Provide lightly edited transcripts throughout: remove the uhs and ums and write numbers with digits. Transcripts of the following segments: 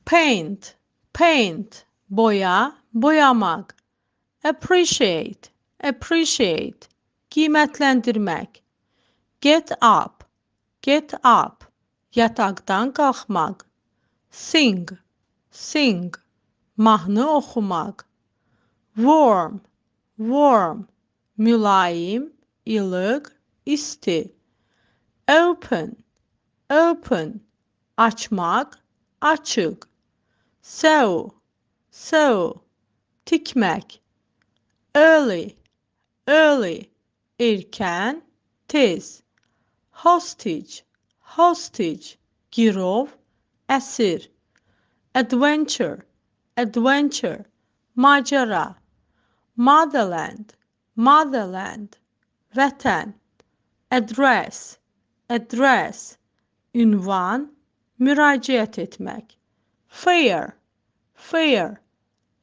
paint, paint, boya, boyamak. Appreciate, appreciate, qiymətləndirmək. Get up, get up, yataqdan qalxmaq. Sing, sing, mahnı oxumaq. Warm, warm, mülayim, ilıq, isti. Open, open, açmaq, açıq. Sew, sew, tikmək. Early, early, erkən, tez. Hostage, hostage, girov, əsir. Adventure, adventure, macera. Motherland, motherland, vətən. Address, address, ünvan, müraciət etmək. Fair, fair,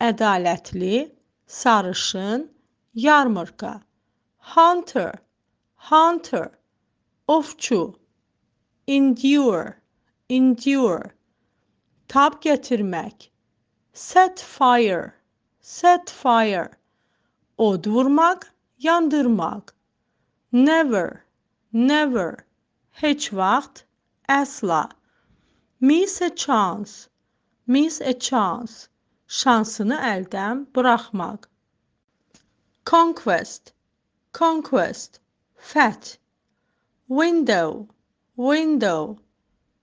ədalətli, sarışın, yarmırqa. Hunter, hunter, ovçu. Endure, endure, tab gətirmək. Set fire, set fire, od vurmaq, yandırmaq. Never, never, heç vaxt, əsla. Miss a chance, miss a chance, şansını əldən buraxmaq. Conquest, conquest, fəth. Window, window,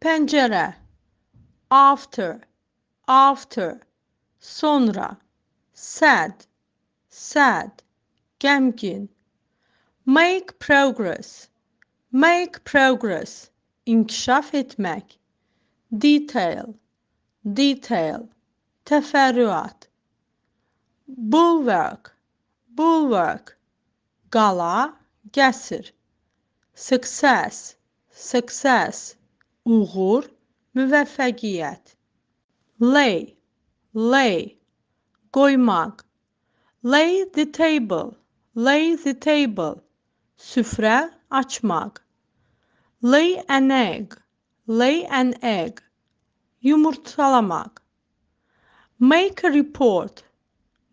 pəncərə. After, after, sonra. Sad, sad, qəmgin. Make progress, make progress, inkişaf etmək. Detail, detail, təfərrüat. Bulwark, bulwark, qala, qəsr. Success, success, uğur, müvəffəqiyyət. Lay, lay, qoymaq. Lay the table, lay the table, süfrə açmaq. Lay an egg, lay an egg, yumurtalamaq. Make a report,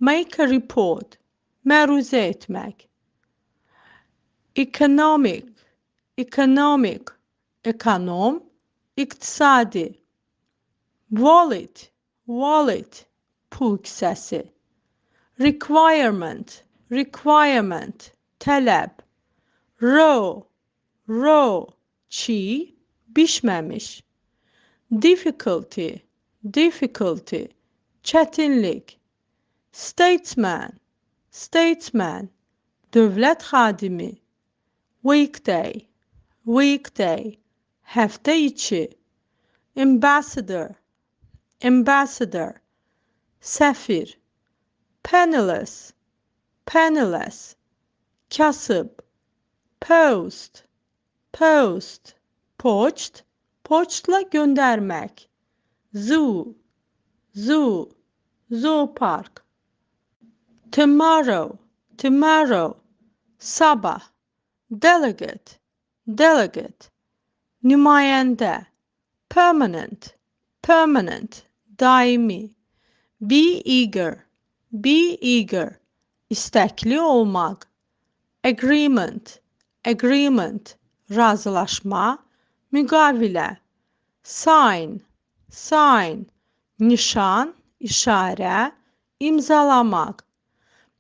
make a report, məruzə etmək. Economic, economic, ekonom, iqtisadi. Wallet, wallet, pul kisəsi. Requirement, requirement, tələb. Raw, raw, çiğ, bişməmiş. Difficulty, difficulty, çətinlik. Statesman, statesman, dövlət xadimi. Weekday, weekday, həftə içi. Ambassador, ambassador, səfir. Penniless, penniless, kasıb. Post, post, poçt, poçtla göndərmək. Zoo, zoo, zoopark. Tomorrow, tomorrow, sabah. Delegate, delegate, nümayəndə. Permanent, permanent, daimi. Be eager, be eager, istekli olmak. Agreement, agreement, razılaşma, müqavilə. Sign, sign, nişan, işarə, imzalamaq.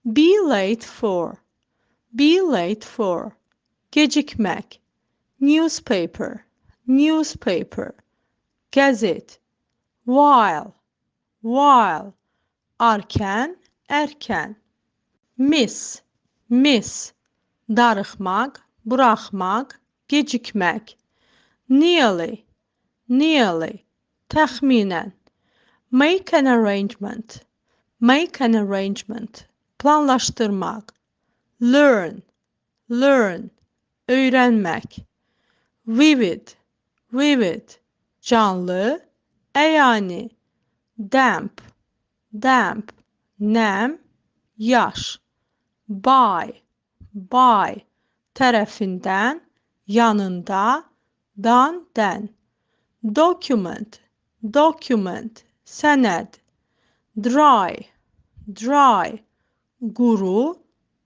Be late for, be late for, gecikmək. Newspaper, newspaper, gazet. While, while, arkən, erkən. Miss, miss, darıxmaq, buraxmaq, gecikmək. Nearly, nearly, təxminən. Make an arrangement, make an arrangement, planlaşdırmaq. Learn, learn, öyrənmək. Vivid, vivid, canlı, əyani. Damp, damp, nəm, yaş. By, by, tərəfindən, yanında, dan, dən. Document, document, sənəd, dry, dry, quru,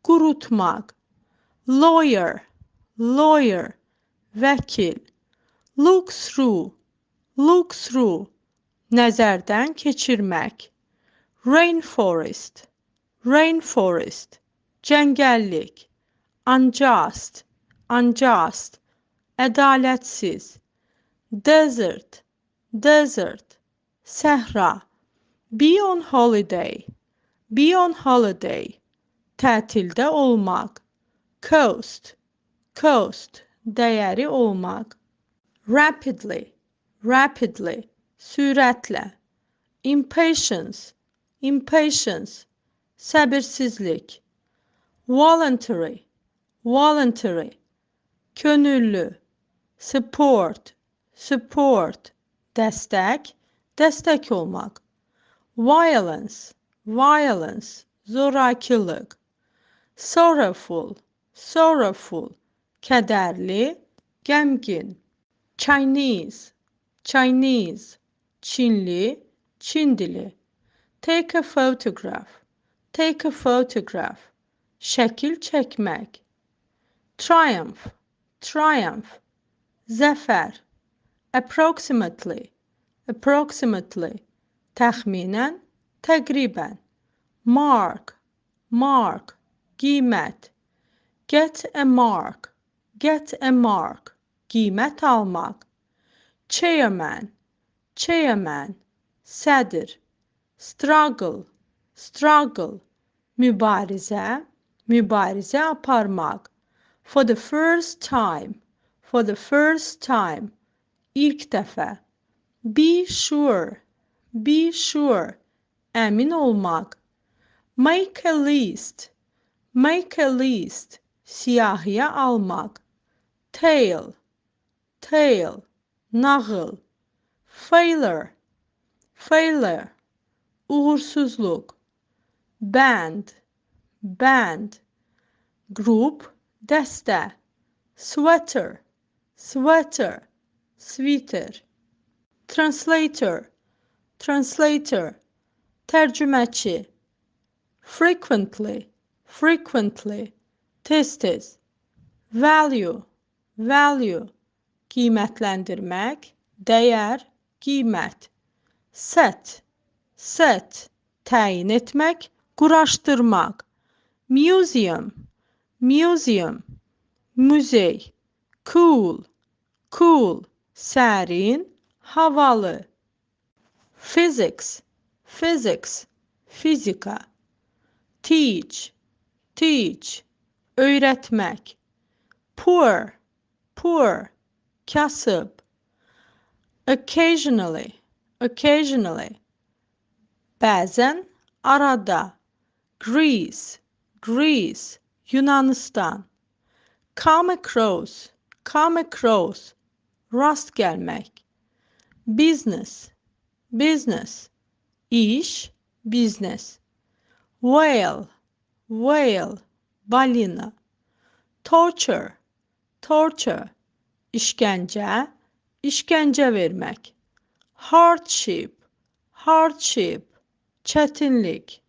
qurutmaq, lawyer, lawyer, vəkil, look through, look through, nəzərdən keçirmək, rainforest, rainforest, cəngəllik, unjust, unjust, ədalətsiz, desert, desert, səhra, be on holiday, be on holiday, tətildə olmaq, coast, coast, dəyəri olmaq, rapidly, rapidly, sürətlə, impatience, impatience, səbirsizlik, voluntary, voluntary, könüllü, support, support, dəstək, dəstək olmaq, violence, violence, zorakılıq, sorrowful, sorrowful, kədərli, qəmgin, Chinese, Chinese, Çinli, Çin dili, take a photograph, take a photograph, şəkil çəkmək, triumph, triumph, zəfər, approximately, approximately, təxminən, təqribən, mark, mark, qiymət, get a mark, get a mark, qiymət almaq, chairman, chairman, sədr, struggle, struggle, mübarizə, mübarizə aparmaq, for the first time, for the first time, ilk dəfə, be sure, be sure, əmin olmaq, make a list, make a list, siyahıya almaq, tale, tale, nağıl, failure, failure, uğursuzluq, band, band, group, dəstə, sweater, sweater, sweater, translator, translator, tərcüməçi, frequently, frequently, tez-tez, value, value, qiymətləndirmək, dəyər, qiymət, set, set, təyin etmək, quraşdırmaq, museum, museum, muzey, cool, cool, sərin, havalı, physics, physics, fizika, teach, teach, öyrətmək, poor, poor, kasıb, occasionally, occasionally, bəzən, arada, Greece, Greece, Yunanistan, come across, come across, rast gəlmək, business, business, iş, business, whale, whale, balina, torture, torture, işgəncə, işgəncə vermək, hardship, hardship, çətinlik,